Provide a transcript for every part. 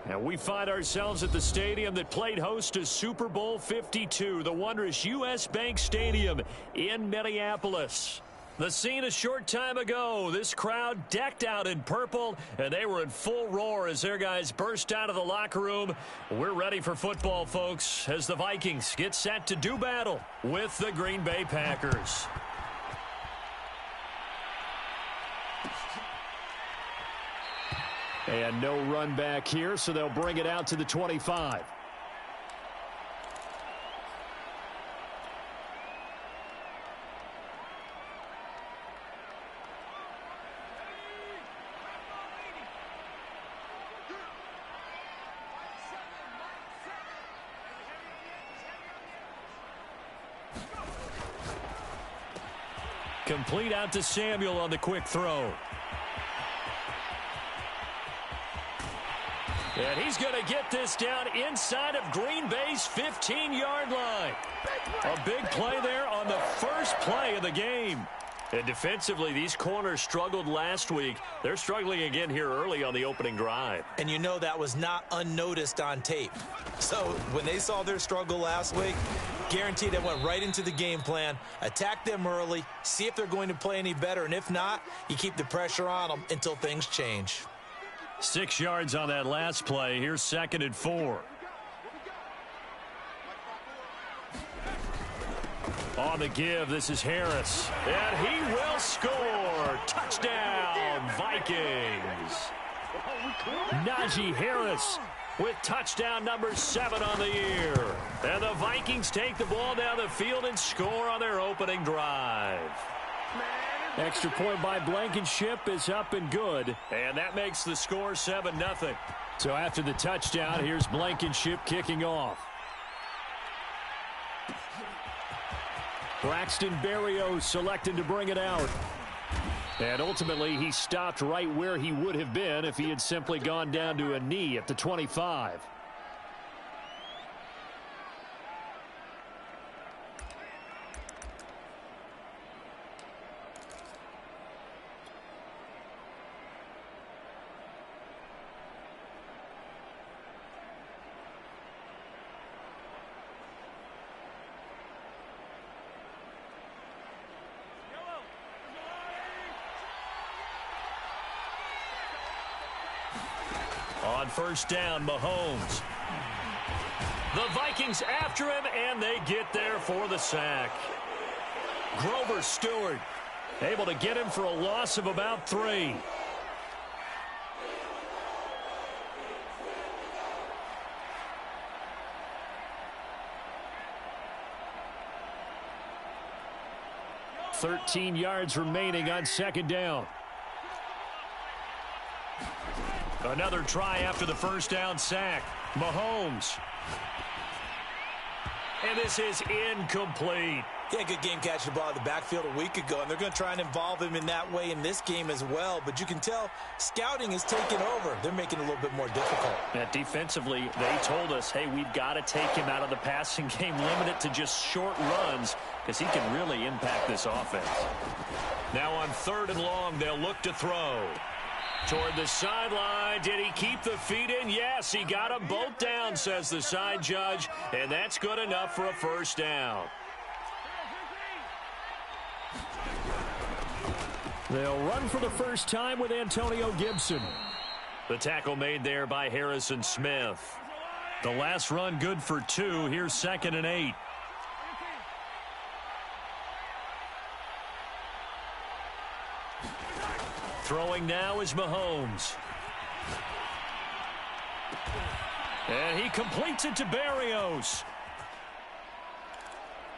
And we find ourselves at the stadium that played host to Super Bowl 52, the wondrous U.S. Bank Stadium in Minneapolis. The scene a short time ago, this crowd decked out in purple, and they were in full roar as their guys burst out of the locker room. We're ready for football, folks, as the Vikings get set to do battle with the Green Bay Packers. And no run back here, so they'll bring it out to the 25. Complete out to Samuel on the quick throw. And he's going to get this down inside of Green Bay's 15-yard line. A big play there on the first play of the game. And defensively, these corners struggled last week. They're struggling again here early on the opening drive. And you know that was not unnoticed on tape. So when they saw their struggle last week, guaranteed they went right into the game plan, attack them early, see if they're going to play any better. And if not, you keep the pressure on them until things change. 6 yards on that last play. Here's 2nd and 4. On the give, this is Harris. And he will score. Touchdown, Vikings. Najee Harris with touchdown number 7 on the year. And the Vikings take the ball down the field and score on their opening drive. Extra point by Blankenship is up and good. And that makes the score 7-0. So after the touchdown, here's Blankenship kicking off. Braxton Berrios selected to bring it out. And ultimately, he stopped right where he would have been if he had simply gone down to a knee at the 25. On first down, Mahomes. The Vikings after him, and they get there for the sack. Grover Stewart able to get him for a loss of about 3. $13 yards remaining on 2nd down. Another try after the first down sack. Mahomes. And this is incomplete. Yeah, good game catching the ball in the backfield a week ago, and they're going to try and involve him in that way in this game as well. But you can tell scouting is taking over. They're making it a little bit more difficult. And defensively, they told us, hey, we've got to take him out of the passing game, limit it to just short runs, because he can really impact this offense. Now on 3rd and long, they'll look to throw. Toward the sideline. Did he keep the feet in? Yes, he got them both down, says the side judge, and that's good enough for a first down. They'll run for the first time with Antonio Gibson. The tackle made there by Harrison Smith. The last run good for 2. Here's 2nd and 8. Throwing now is Mahomes. And he completes it to Berrios.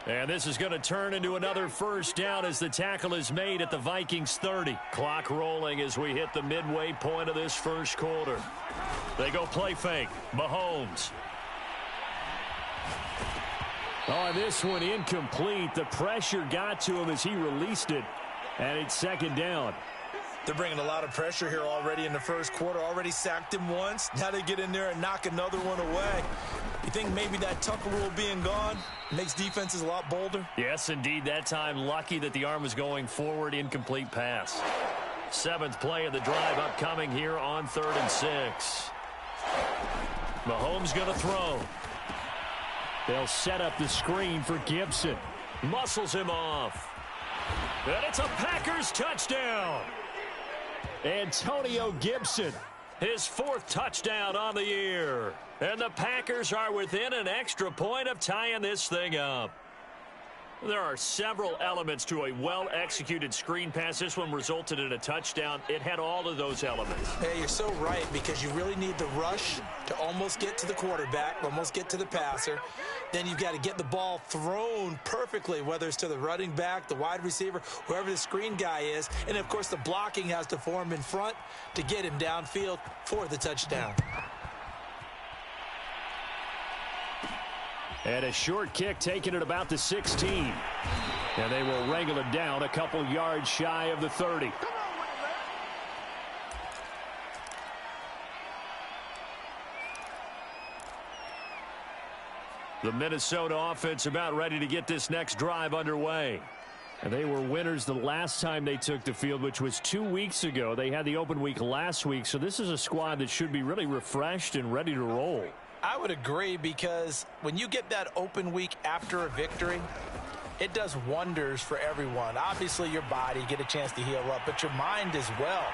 And this is going to turn into another first down as the tackle is made at the Vikings 30. Clock rolling as we hit the midway point of this first quarter. They go play fake. Mahomes. Oh, this one incomplete. The pressure got to him as he released it. And it's 2nd down. They're bringing a lot of pressure here already in the first quarter. Already sacked him once. Now they get in there and knock another one away. You think maybe that Tucker rule being gone makes defenses a lot bolder? Yes, indeed. That time lucky that the arm was going forward. Incomplete pass. 7th play of the drive upcoming here on 3rd and 6. Mahomes going to throw. They'll set up the screen for Gibson. Muscles him off. And it's a Packers touchdown. Antonio Gibson, his 4th touchdown on the year. And the Packers are within an extra point of tying this thing up. There are several elements to a well-executed screen pass. This one resulted in a touchdown. It had all of those elements. Hey, you're so right, because you really need the rush to almost get to the quarterback, almost get to the passer. Then you've got to get the ball thrown perfectly, whether it's to the running back, the wide receiver, whoever the screen guy is. And, of course, the blocking has to form in front to get him downfield for the touchdown. And a short kick taken at about the 16. And they will wrangle it down a couple yards shy of the 30. The Minnesota offense about ready to get this next drive underway. And they were winners the last time they took the field, which was 2 weeks ago. They had the open week last week, so this is a squad that should be really refreshed and ready to roll. I would agree, because when you get that open week after a victory, it does wonders for everyone. Obviously, your body, get a chance to heal up, but your mind as well.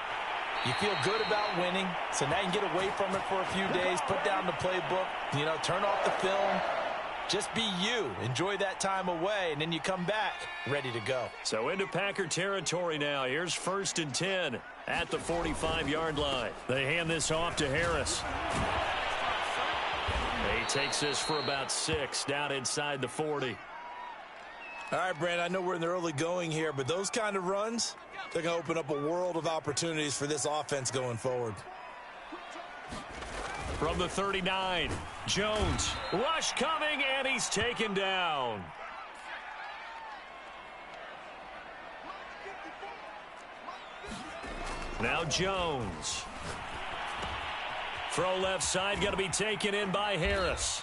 You feel good about winning, so now you can get away from it for a few days, put down the playbook, turn off the film. Just be you. Enjoy that time away, and then you come back ready to go. So into Packer territory now. Here's 1st and 10 at the 45-yard line. They hand this off to Harris. He takes this for about 6 down inside the 40. All right, Brand, I know we're in the early going here, but those kind of runs, they're going to open up a world of opportunities for this offense going forward. From the 39, Jones. Rush coming, and he's taken down. Now Jones. Throw left side, going to be taken in by Harris.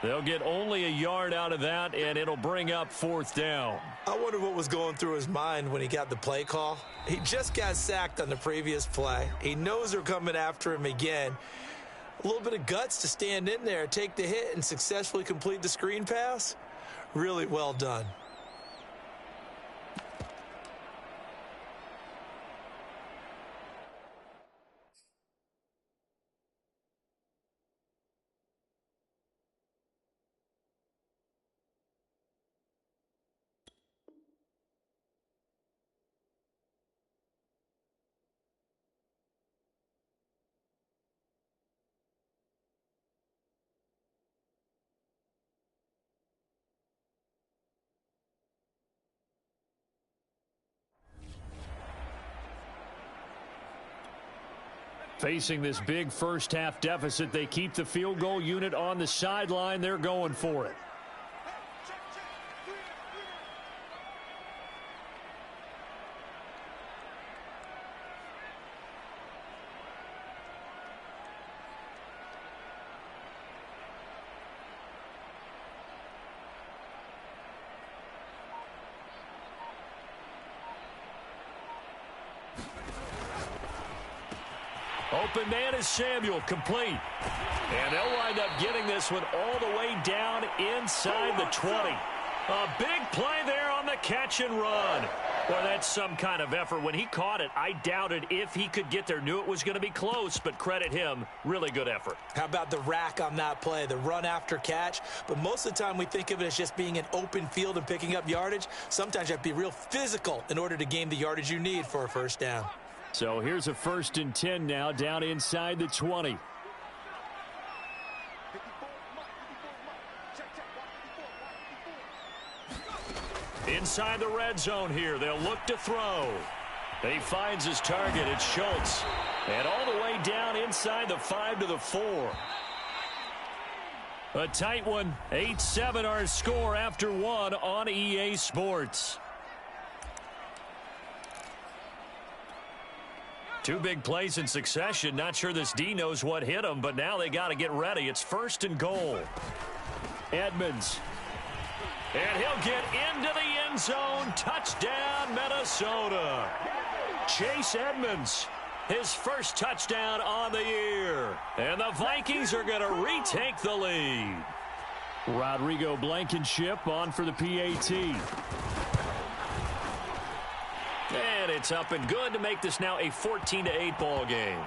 They'll get only a yard out of that, and it'll bring up 4th down. I wonder what was going through his mind when he got the play call. He just got sacked on the previous play. He knows they're coming after him again. A little bit of guts to stand in there, take the hit, and successfully complete the screen pass. Really well done. Facing this big first-half deficit, they keep the field goal unit on the sideline. They're going for it. Open man is Samuel, complete. And they'll wind up getting this one all the way down inside the 20. A big play there on the catch and run. Boy, that's some kind of effort. When he caught it, I doubted if he could get there. Knew it was going to be close, but credit him. Really good effort. How about the rack on that play, the run after catch? But most of the time we think of it as just being an open field and picking up yardage. Sometimes you have to be real physical in order to gain the yardage you need for a first down. So here's a 1st and 10 now down inside the 20. Inside the red zone here. They'll look to throw. He finds his target. It's Schultz. And all the way down inside the 5 to the 4. A tight one. 8-7 our score after 1 on EA Sports. 2 big plays in succession. Not sure this D knows what hit him, but now they got to get ready. It's 1st and goal. Edmonds. And he'll get into the end zone. Touchdown, Minnesota. Chase Edmonds his first touchdown on the year. And the Vikings are going to retake the lead. Rodrigo Blankenship on for the PAT. And it's up and good to make this now a 14-8 ball game.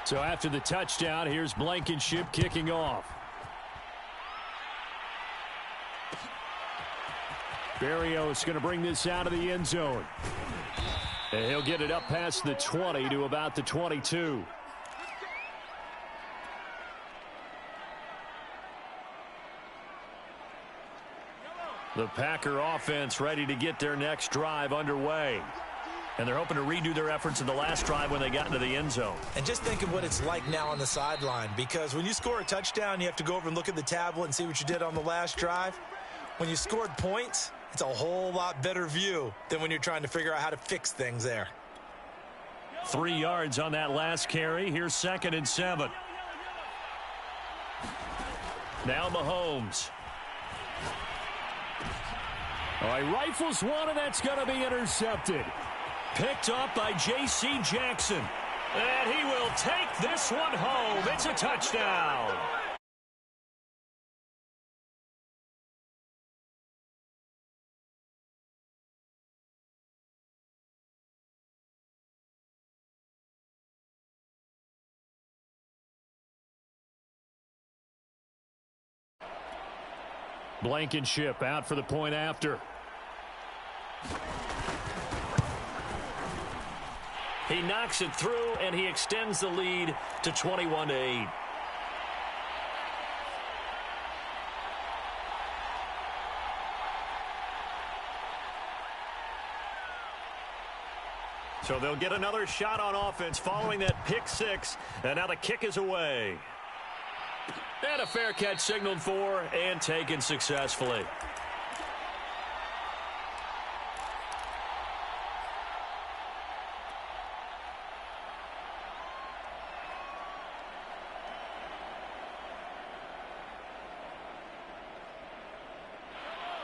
So after the touchdown, here's Blankenship kicking off. Berrios going to bring this out of the end zone. And he'll get it up past the 20 to about the 22. The Packer offense ready to get their next drive underway. And they're hoping to redo their efforts in the last drive when they got into the end zone. And just think of what it's like now on the sideline, because when you score a touchdown, you have to go over and look at the tablet and see what you did on the last drive. When you scored points, it's a whole lot better view than when you're trying to figure out how to fix things there. 3 yards on that last carry. Here's 2nd and 7. Now Mahomes. All right, rifles one, and that's going to be intercepted. Picked up by J.C. Jackson. And he will take this one home. It's a touchdown. Blankenship out for the point after. He knocks it through, and he extends the lead to 21-8. So they'll get another shot on offense following that pick six, and now the kick is away. And a fair catch signaled for and taken successfully.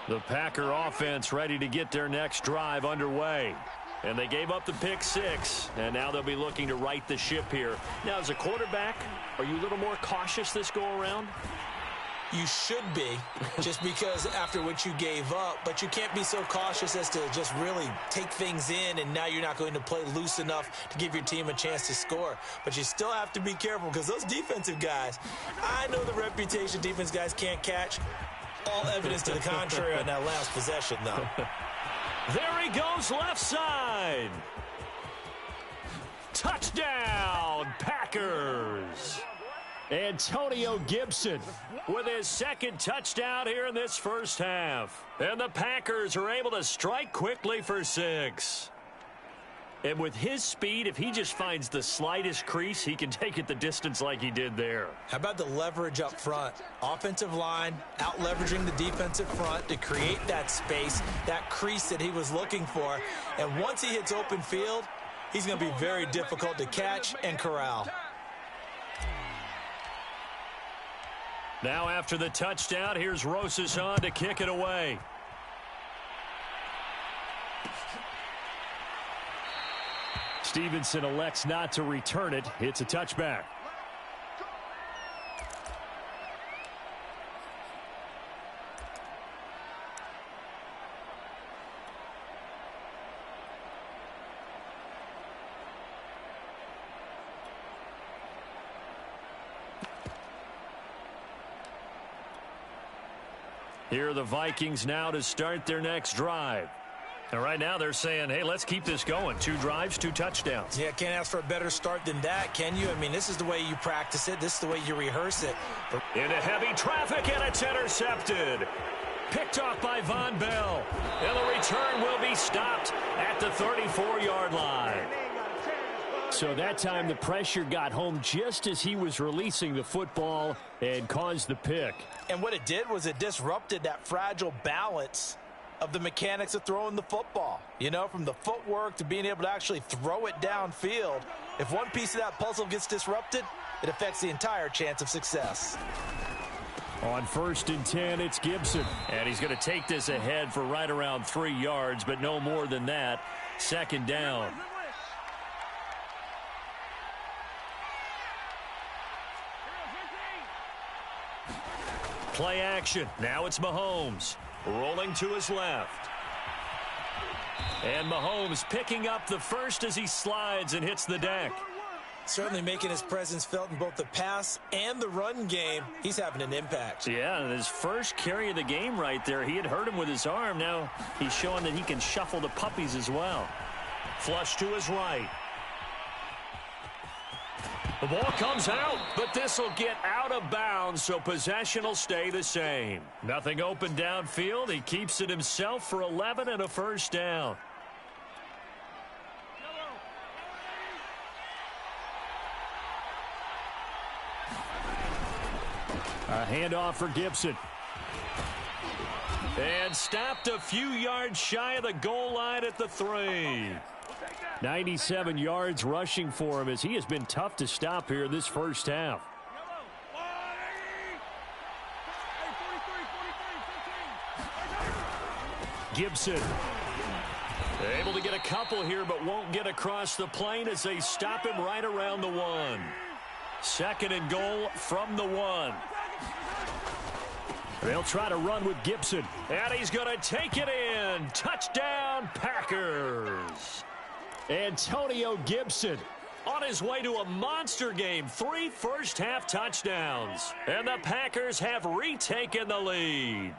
The Packer offense ready to get their next drive underway. And they gave up the pick six, and now they'll be looking to right the ship here. Now, as a quarterback, are you a little more cautious this go-around? You should be, just because after what you gave up, but you can't be so cautious as to just really take things in, and now you're not going to play loose enough to give your team a chance to score. But you still have to be careful, because those defensive guys, I know the reputation defense guys can't catch. All evidence to the contrary on that last possession, though. There he goes, left side. Touchdown, Packers. Antonio Gibson with his second touchdown here in this first half. And the Packers are able to strike quickly for 6. And with his speed, if he just finds the slightest crease, he can take it the distance like he did there. How about the leverage up front? Offensive line out-leveraging the defensive front to create that space, that crease that he was looking for. And once he hits open field, he's going to be very difficult to catch and corral. Now after the touchdown, here's Rosas on to kick it away. Stevenson elects not to return it. It's a touchback. Here are the Vikings now to start their next drive. And right now they're saying, hey, let's keep this going. 2 drives, 2 touchdowns. Yeah, can't ask for a better start than that, can you? I mean, this is the way you practice it. This is the way you rehearse it. Into heavy traffic, and it's intercepted. Picked off by Von Bell. And the return will be stopped at the 34-yard line. So that time the pressure got home just as he was releasing the football and caused the pick. And what it did was it disrupted that fragile balance of the mechanics of throwing the football. You know, from the footwork to being able to actually throw it downfield. If one piece of that puzzle gets disrupted, it affects the entire chance of success. On 1st and 10, it's Gibson. And he's going to take this ahead for right around 3 yards, but no more than that. 2nd down. Play action. Now it's Mahomes. Rolling to his left. And Mahomes picking up the first as he slides and hits the deck. Certainly making his presence felt in both the pass and the run game. He's having an impact. Yeah, his first carry of the game right there. He had hurt him with his arm. Now he's showing that he can shuffle the puppies as well. Flush to his right. The ball comes out, but this will get out of bounds, so possession will stay the same. Nothing open downfield. He keeps it himself for 11 and a 1st down. A handoff for Gibson. And stopped a few yards shy of the goal line at the 3. 97 yards rushing for him as he has been tough to stop here this first half. Gibson able to get a couple here, but won't get across the plane as they stop him right around the 1. 2nd and goal from the 1. They'll try to run with Gibson, and he's going to take it in. Touchdown, Packers. Antonio Gibson on his way to a monster game. 3 first-half touchdowns, and the Packers have retaken the lead.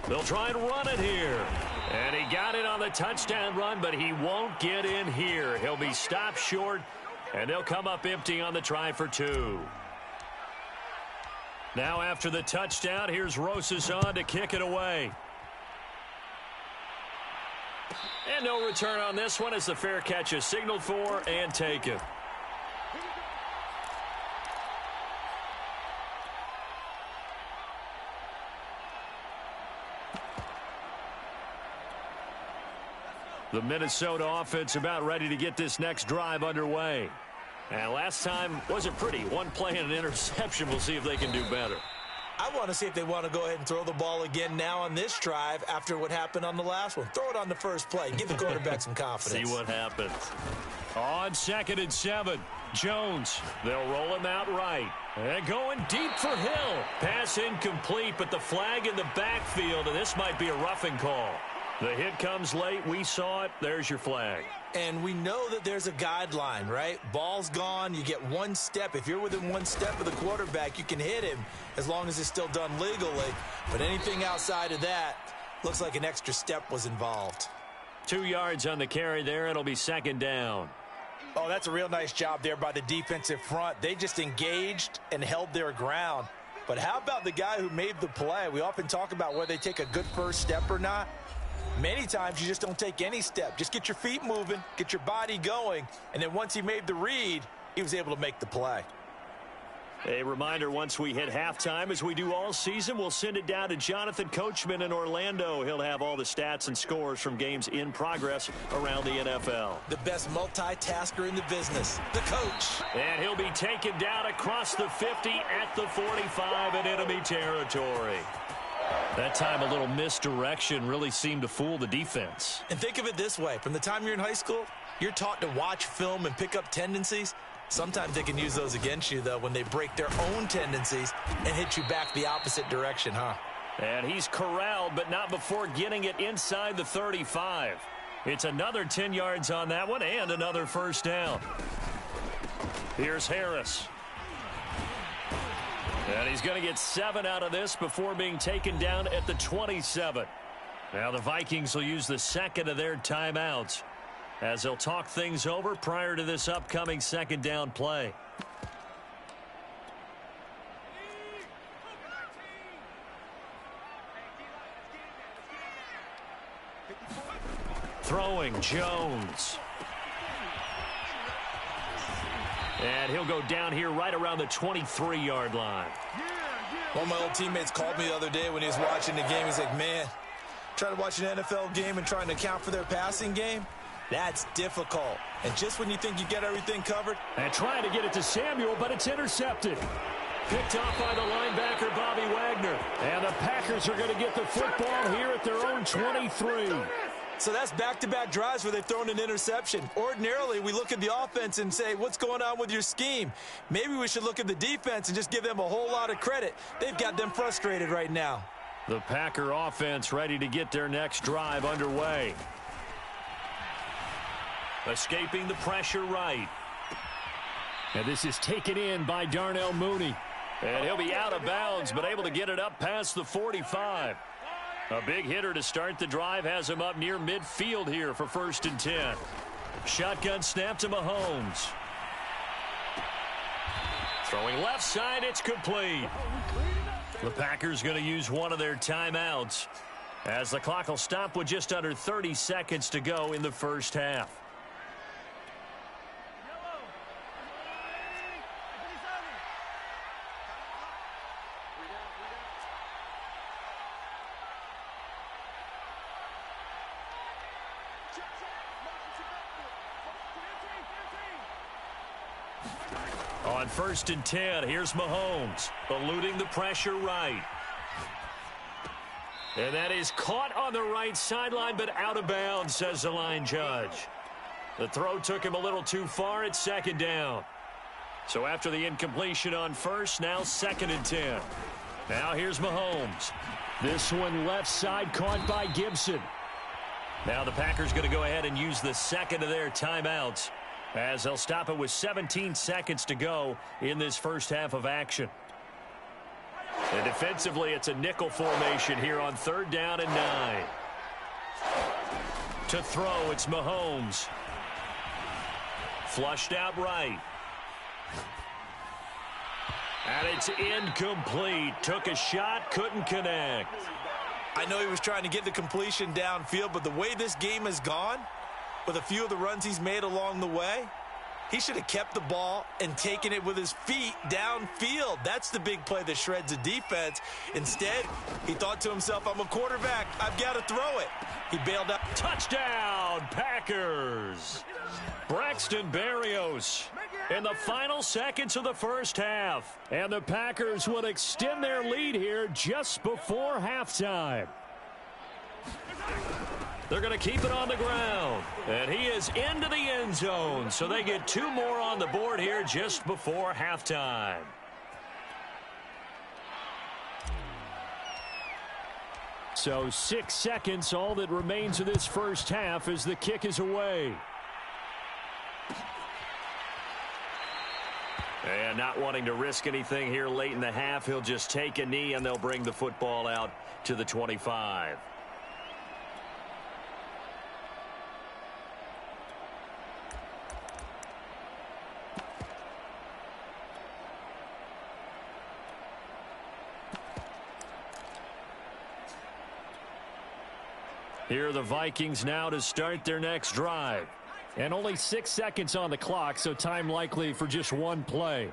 They'll try and run it here. And he got it on the touchdown run, but he won't get in here. He'll be stopped short, and they'll come up empty on the try for 2. Now after the touchdown, here's Rosas on to kick it away. And no return on this one as the fair catch is signaled for and taken. The Minnesota offense about ready to get this next drive underway. And last time wasn't pretty. 1 play and an interception. We'll see if they can do better. I want to see if they want to go ahead and throw the ball again now on this drive after what happened on the last one. Throw it on the first play. Give the quarterback some confidence. See what happens. On 2nd and 7, Jones. They'll roll him out right. And going deep for Hill. Pass incomplete, but the flag in the backfield, and this might be a roughing call. The hit comes late. We saw it. There's your flag. And we know that there's a guideline, right? Ball's gone. You get 1 step. If you're within 1 step of the quarterback, you can hit him as long as it's still done legally. But anything outside of that, looks like an extra step was involved. 2 yards on the carry there. It'll be 2nd down. Oh, that's a real nice job there by the defensive front. They just engaged and held their ground. But how about the guy who made the play? We often talk about whether they take a good first step or not. Many times you just don't take any step. Just get your feet moving, get your body going, and then once he made the read, he was able to make the play. A reminder, once we hit halftime, as we do all season, we'll send it down to Jonathan Coachman in Orlando. He'll have all the stats and scores from games in progress around the NFL. The best multitasker in the business, the coach. And he'll be taken down across the 50 at the 45 in enemy territory. That time a little misdirection really seemed to fool the defense. And think of it this way. From the time you're in high school, you're taught to watch film and pick up tendencies. Sometimes they can use those against you, though, when they break their own tendencies and hit you back the opposite direction, huh? And he's corralled, but not before getting it inside the 35. It's another 10 yards on that one and another first down. Here's Harris. And he's going to get 7 out of this before being taken down at the 27. Now the Vikings will use the second of their timeouts as they'll talk things over prior to this upcoming 2nd down play. Throwing Jones. And he'll go down here right around the 23-yard line. One of my old teammates called me the other day when he was watching the game. He's like, man, trying to watch an NFL game and trying to account for their passing game, that's difficult. And just when you think you get everything covered. And trying to get it to Samuel, but it's intercepted. Picked off by the linebacker, Bobby Wagner. And the Packers are going to get the football here at their own 23. So that's back-to-back drives where they've thrown an interception. Ordinarily, we look at the offense and say, what's going on with your scheme? Maybe we should look at the defense and just give them a whole lot of credit. They've got them frustrated right now. The Packer offense ready to get their next drive underway. Escaping the pressure right. And this is taken in by Darnell Mooney. And he'll be out of bounds, but able to get it up past the 45. A big hitter to start the drive has him up near midfield here for 1st and 10. Shotgun snap to Mahomes. Throwing left side, it's complete. The Packers going to use one of their timeouts as the clock will stop with just under 30 seconds to go in the first half. On 1st and 10, here's Mahomes, eluding the pressure right. And that is caught on the right sideline, but out of bounds, says the line judge. The throw took him a little too far at 2nd down. So after the incompletion on 1st, now 2nd and 10. Now here's Mahomes. This one left side caught by Gibson. Now the Packers going to go ahead and use the second of their timeouts, as they'll stop it with 17 seconds to go in this first half of action. And defensively, it's a nickel formation here on 3rd down and 9. To throw, it's Mahomes. Flushed out right. And it's incomplete. Took a shot, couldn't connect. I know he was trying to get the completion downfield, but the way this game has gone, with a few of the runs he's made along the way, he should have kept the ball and taken it with his feet downfield. That's the big play that shreds the defense. Instead, he thought to himself, I'm a quarterback. I've got to throw it. He bailed out. Touchdown, Packers. Braxton Berrios in the final seconds of the first half. And the Packers will extend their lead here just before halftime. They're going to keep it on the ground. And he is into the end zone. So they get 2 more on the board here just before halftime. So 6 seconds, all that remains of this first half as the kick is away. And not wanting to risk anything here late in the half, he'll just take a knee and they'll bring the football out to the 25. Here are the Vikings now to start their next drive. And only 6 seconds on the clock, so time likely for just one play.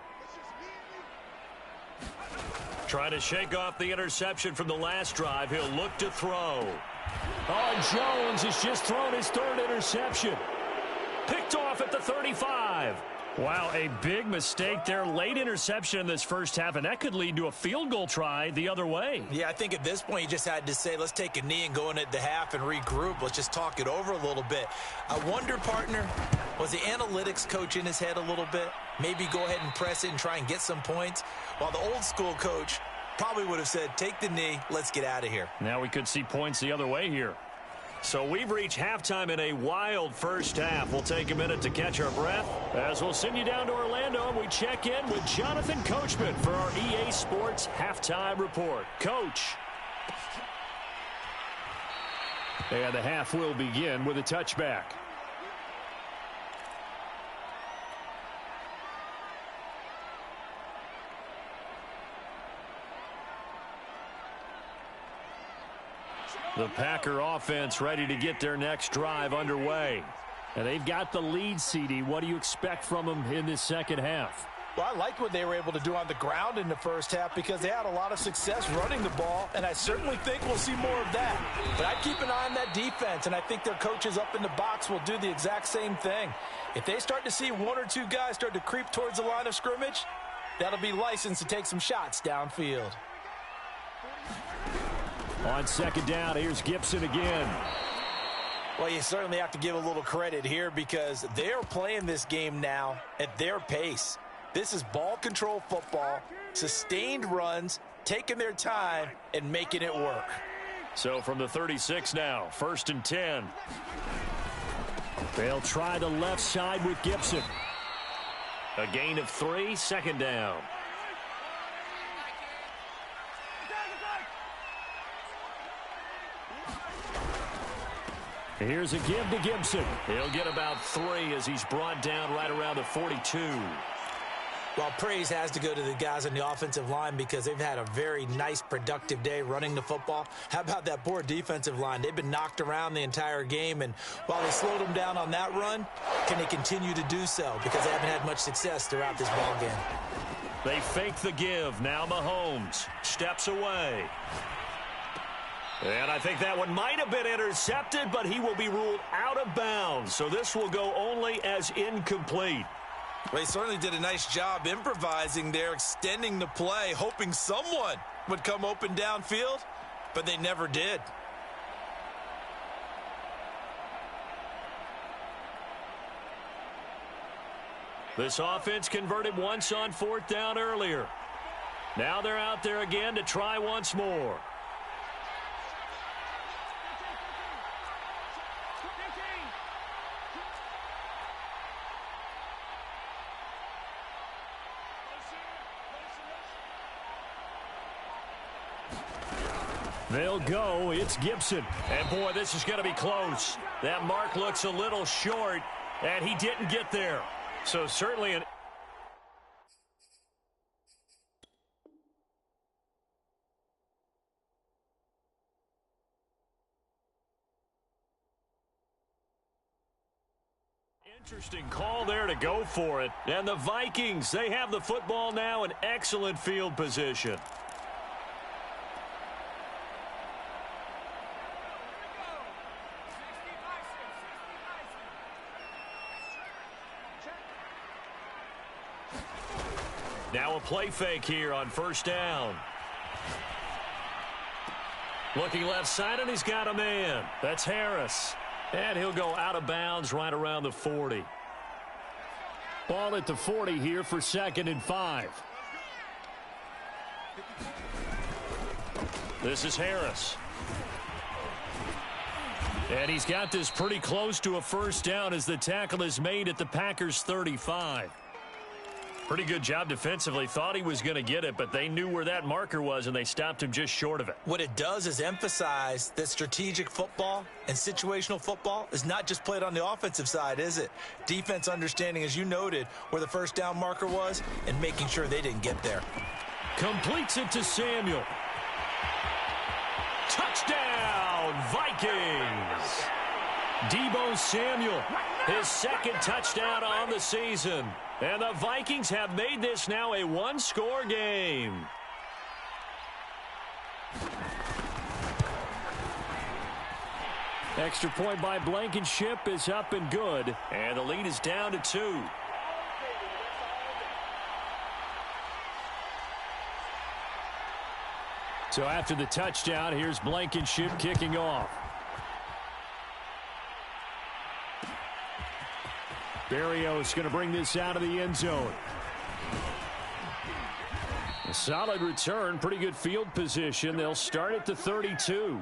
Trying to shake off the interception from the last drive. He'll look to throw. Oh, Jones has just thrown his 3rd interception. Picked off at the 35. Wow, a big mistake there. Late interception in this first half, and that could lead to a field goal try the other way. Yeah, I think at this point you just had to say, let's take a knee and go into the half and regroup. Let's just talk it over a little bit. I wonder, partner, was the analytics coach in his head a little bit? Maybe go ahead and press it and try and get some points? While the old school coach probably would have said, take the knee, let's get out of here. Now we could see points the other way here. So we've reached halftime in a wild first half. We'll take a minute to catch our breath as we'll send you down to Orlando and we check in with Jonathan Coachman for our EA Sports Halftime Report. Coach. And the half will begin with a touchback. The Packer offense ready to get their next drive underway. And they've got the lead, CD. What do you expect from them in this second half? Well, I like what they were able to do on the ground in the first half because they had a lot of success running the ball, and I certainly think we'll see more of that. But I keep an eye on that defense, and I think their coaches up in the box will do the exact same thing. If they start to see one or two guys start to creep towards the line of scrimmage, that'll be licensed to take some shots downfield. On second down, here's Gibson again. Well, you certainly have to give a little credit here because they're playing this game now at their pace. This is ball control football, sustained runs, taking their time, and making it work. So from the 36 now, 1st and 10. They'll try the left side with Gibson. A gain of 3, second down. Here's a give to Gibson. He'll get about 3 as he's brought down right around the 42. Well, praise has to go to the guys on the offensive line because they've had a very nice, productive day running the football. How about that poor defensive line? They've been knocked around the entire game, and while they slowed them down on that run, can they continue to do so? Because they haven't had much success throughout this ball game. They fake the give. Now Mahomes steps away. And I think that one might have been intercepted, but he will be ruled out of bounds. So this will go only as incomplete. Well, he certainly did a nice job improvising there, extending the play, hoping someone would come open downfield, but they never did. This offense converted once on 4th down earlier. Now they're out there again to try once more. They'll go. It's Gibson. And, boy, this is going to be close. That mark looks a little short, and he didn't get there. So certainly an interesting call there to go for it. And the Vikings, they have the football now in excellent field position. Now a play fake here on 1st down. Looking left side, and he's got a man. That's Harris. And he'll go out of bounds right around the 40. Ball at the 40 here for 2nd and 5. This is Harris. And he's got this pretty close to a 1st down as the tackle is made at the Packers' 35. Pretty good job defensively. Thought he was going to get it, but they knew where that marker was, and they stopped him just short of it. What it does is emphasize that strategic football and situational football is not just played on the offensive side, is it? Defense understanding, as you noted, where the 1st down marker was and making sure they didn't get there. Completes it to Samuel. Touchdown, Vikings! Deebo Samuel, his 2nd touchdown on the season. And the Vikings have made this now a one-score game. Extra point by Blankenship is up and good. And the lead is down to 2. So after the touchdown, here's Blankenship kicking off. Berrios going to bring this out of the end zone. A solid return, pretty good field position. They'll start at the 32.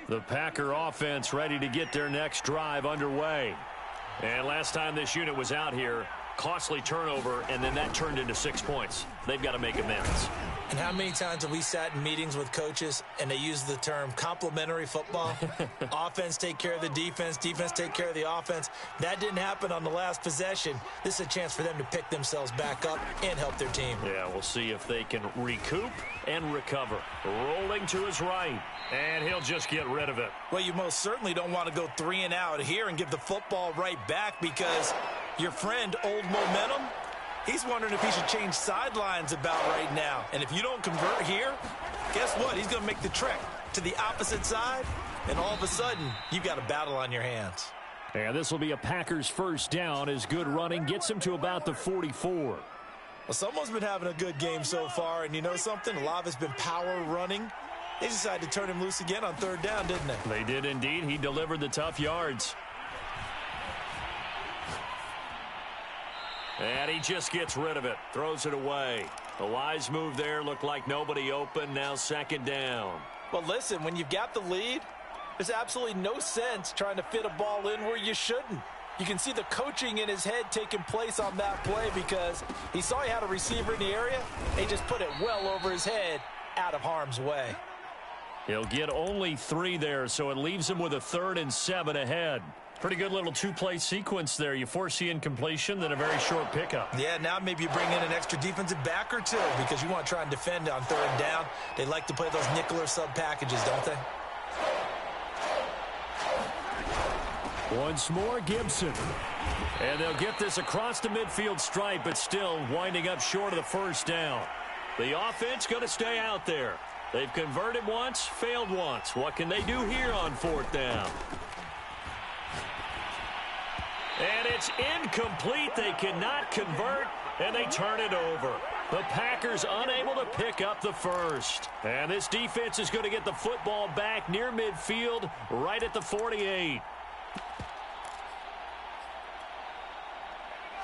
The Packer offense ready to get their next drive underway. And last time this unit was out here, costly turnover, and then that turned into 6 points. They've got to make amends. And how many times have we sat in meetings with coaches and they use the term complementary football? Offense take care of the defense, defense take care of the offense. That didn't happen on the last possession. This is a chance for them to pick themselves back up and help their team. Yeah, we'll see if they can recoup and recover. Rolling to his right, and he'll just get rid of it. Well, you most certainly don't want to go 3 and out here and give the football right back, because your friend, Old Momentum, he's wondering if he should change sidelines about right now. And if you don't convert here, guess what? He's going to make the trek to the opposite side, and all of a sudden, you've got a battle on your hands. And this will be a Packers first down as good running gets him to about the 44. Well, someone's been having a good game so far, and you know something? A lot of it's been power running. They decided to turn him loose again on 3rd down, didn't they? They did indeed. He delivered the tough yards. And he just gets rid of it. Throws it away. A wise move there. Looked like nobody open. Now 2nd down. Well, listen, when you've got the lead, there's absolutely no sense trying to fit a ball in where you shouldn't. You can see the coaching in his head taking place on that play, because he saw he had a receiver in the area. He just put it well over his head, out of harm's way. He'll get only 3 there, so it leaves him with a 3rd and 7 ahead. Pretty good little 2-play sequence there. You force the incompletion, then a very short pickup. Yeah, now maybe you bring in an extra defensive back or 2, because you want to try and defend on 3rd down. They like to play those nickel or sub packages, don't they? Once more, Gibson. And they'll get this across the midfield stripe, but still winding up short of the 1st down. The offense going to stay out there. They've converted once, failed once. What can they do here on 4th down? And it's incomplete. They cannot convert, and they turn it over. The Packers unable to pick up the 1st. And this defense is going to get the football back near midfield, right at the 48.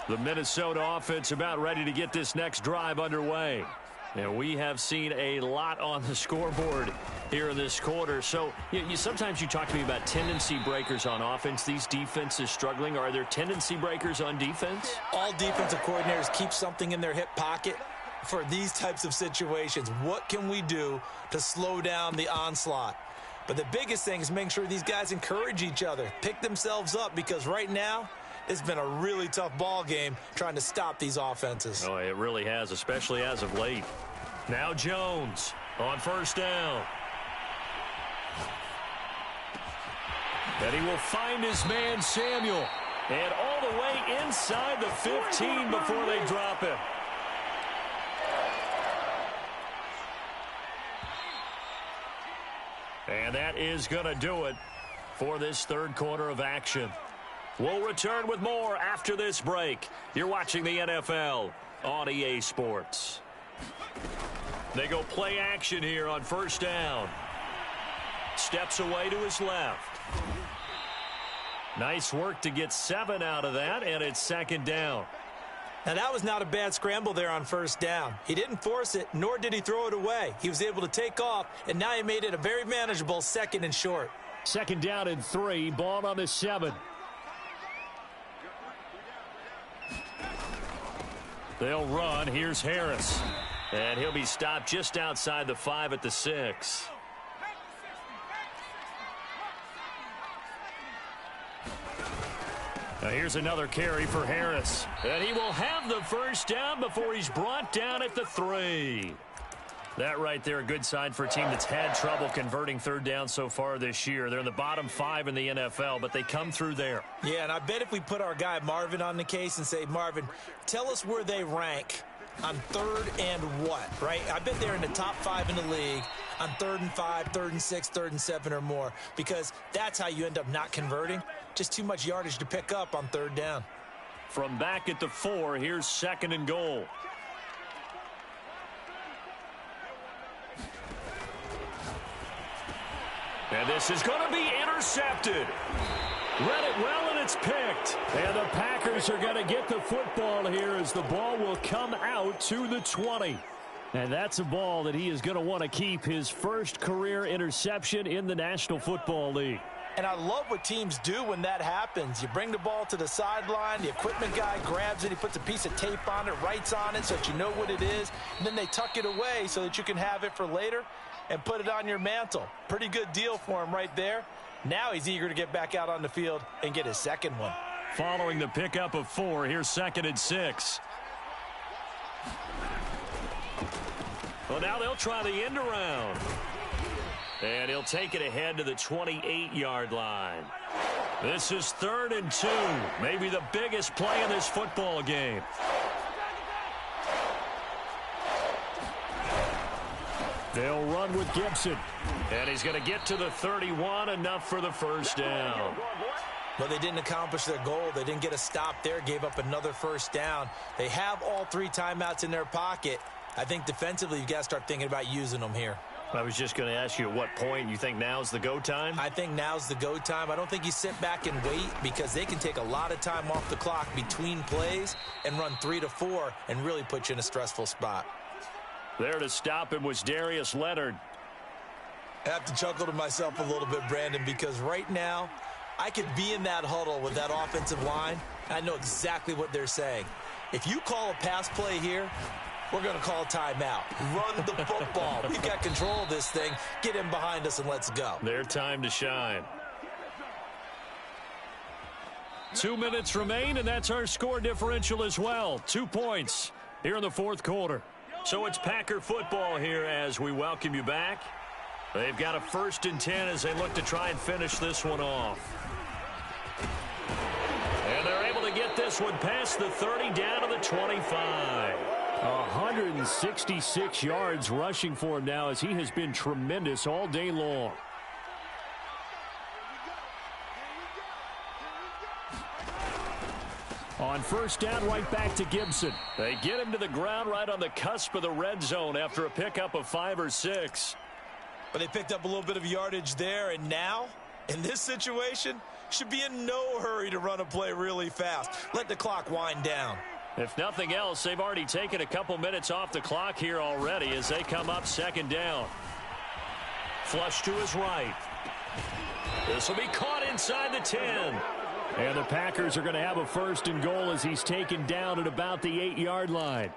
The Minnesota offense about ready to get this next drive underway. And we have seen a lot on the scoreboard here in this quarter. So sometimes you talk to me about tendency breakers on offense. These defenses struggling. Are there tendency breakers on defense? All defensive coordinators keep something in their hip pocket for these types of situations. What can we do to slow down the onslaught? But the biggest thing is making sure these guys encourage each other, pick themselves up, because right now it's been a really tough ball game trying to stop these offenses. Oh, it really has, especially as of late. Now Jones on 1st down. And he will find his man Samuel. And all the way inside the 15 before they drop him. And that is going to do it for this 3rd quarter of action. We'll return with more after this break. You're watching the NFL on EA Sports. They go play action here on 1st down. Steps away to his left. Nice work to get 7 out of that, and it's 2nd down. Now, that was not a bad scramble there on 1st down. He didn't force it, nor did he throw it away. He was able to take off, and now he made it a very manageable 2nd and short. 2nd down and 3, ball on the 7. They'll run. Here's Harris. And he'll be stopped just outside the 5 at the 6. Now here's another carry for Harris. And he will have the 1st down before he's brought down at the 3. That right there, a good sign for a team that's had trouble converting 3rd down so far this year. They're in the bottom 5 in the NFL, but they come through there. Yeah, and I bet if we put our guy Marvin on the case and say, Marvin, tell us where they rank on 3rd and what, right? I bet they're in the top 5 in the league on 3rd and 5, 3rd and 6, 3rd and 7 or more, because that's how you end up not converting. Just too much yardage to pick up on 3rd down. From back at the 4, here's 2nd and goal. And this is going to be intercepted. Read it well, and it's picked. And the Packers are going to get the football here as the ball will come out to the 20. And that's a ball that he is going to want to keep, his first career interception in the National Football League. And I love what teams do when that happens. You bring the ball to the sideline, the equipment guy grabs it, he puts a piece of tape on it, writes on it so that you know what it is, and then they tuck it away so that you can have it for later and put it on your mantle. Pretty good deal for him right there. Now he's eager to get back out on the field and get his second one. Following the pickup of 4, here's 2nd and 6. Well, now they'll try the end around. And he'll take it ahead to the 28-yard line. This is 3rd and 2. Maybe the biggest play in this football game. They'll run with Gibson. And he's going to get to the 31, enough for the first down. Well, they didn't accomplish their goal. They didn't get a stop there, gave up another first down. They have all 3 timeouts in their pocket. I think defensively you've got to start thinking about using them here. I was just going to ask you at what point you think now's the go time? I think now's the go time. I don't think you sit back and wait because they can take a lot of time off the clock between plays and run 3 to 4 and really put you in a stressful spot. There to stop him was Darius Leonard. I have to chuckle to myself a little bit, Brandon, because right now I could be in that huddle with that offensive line. I know exactly what they're saying. If you call a pass play here, we're going to call a timeout. Run the football. We've got control of this thing. Get him behind us and let's go. Their time to shine. 2 minutes remain, and that's our score differential as well. 2 points here in the 4th quarter. So it's Packer football here as we welcome you back. They've got a 1st and 10 as they look to try and finish this one off. And they're able to get this one past the 30 down to the 25. 166 yards rushing for him now as he has been tremendous all day long. On 1st down, right back to Gibson. They get him to the ground right on the cusp of the red zone after a pickup of 5 or 6. But they picked up a little bit of yardage there, and now, in this situation, should be in no hurry to run a play really fast. Let the clock wind down. If nothing else, they've already taken a couple minutes off the clock here already as they come up 2nd down. Flush to his right. This will be caught inside the 10. And the Packers are going to have a 1st and goal as he's taken down at about the 8-yard line.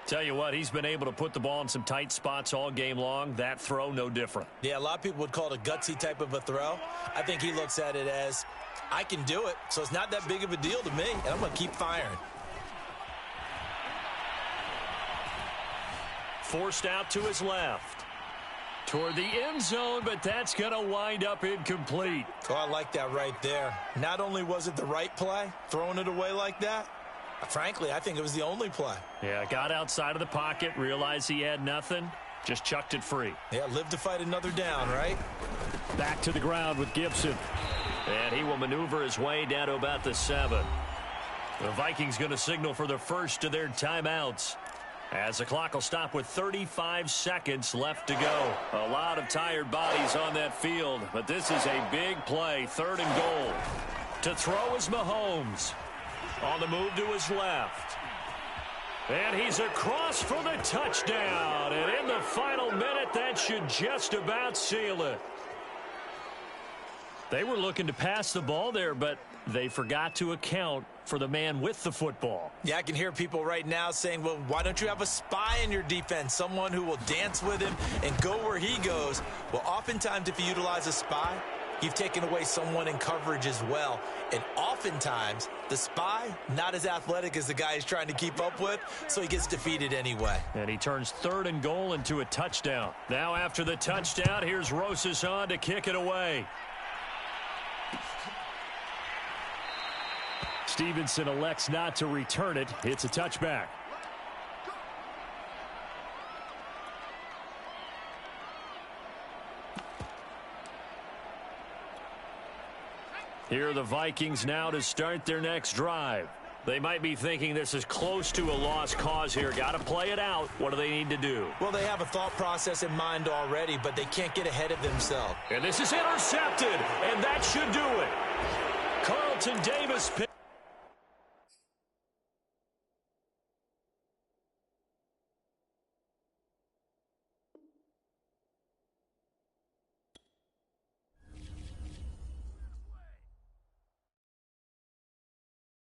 Tell you what, he's been able to put the ball in some tight spots all game long. That throw, no different. Yeah, a lot of people would call it a gutsy type of a throw. I think he looks at it as, I can do it, so it's not that big of a deal to me, and I'm going to keep firing. Forced out to his left. Toward the end zone, but that's going to wind up incomplete. Oh, I like that right there. Not only was it the right play, throwing it away like that, frankly, I think it was the only play. Yeah, got outside of the pocket, realized he had nothing, just chucked it free. Yeah, live to fight another down, right? Back to the ground with Gibson. And he will maneuver his way down to about the 7. The Vikings going to signal for the first of their timeouts, as the clock will stop with 35 seconds left to go. A lot of tired bodies on that field, but this is a big play, 3rd and goal. To throw is Mahomes. On the move to his left. And he's across for the touchdown. And in the final minute, that should just about seal it. They were looking to pass the ball there, but they forgot to account for the man with the football. Yeah, I can hear people right now saying, well, why don't you have a spy in your defense, someone who will dance with him and go where he goes? Well, oftentimes if you utilize a spy, you've taken away someone in coverage as well. And oftentimes, the spy, not as athletic as the guy he's trying to keep up with, so he gets defeated anyway. And he turns 3rd and goal into a touchdown. Now after the touchdown, here's Rosas on to kick it away. Stevenson elects not to return it. It's a touchback. Here are the Vikings now to start their next drive. They might be thinking this is close to a lost cause here. Got to play it out. What do they need to do? Well, they have a thought process in mind already, but they can't get ahead of themselves. And this is intercepted, and that should do it. Carlton Davis picks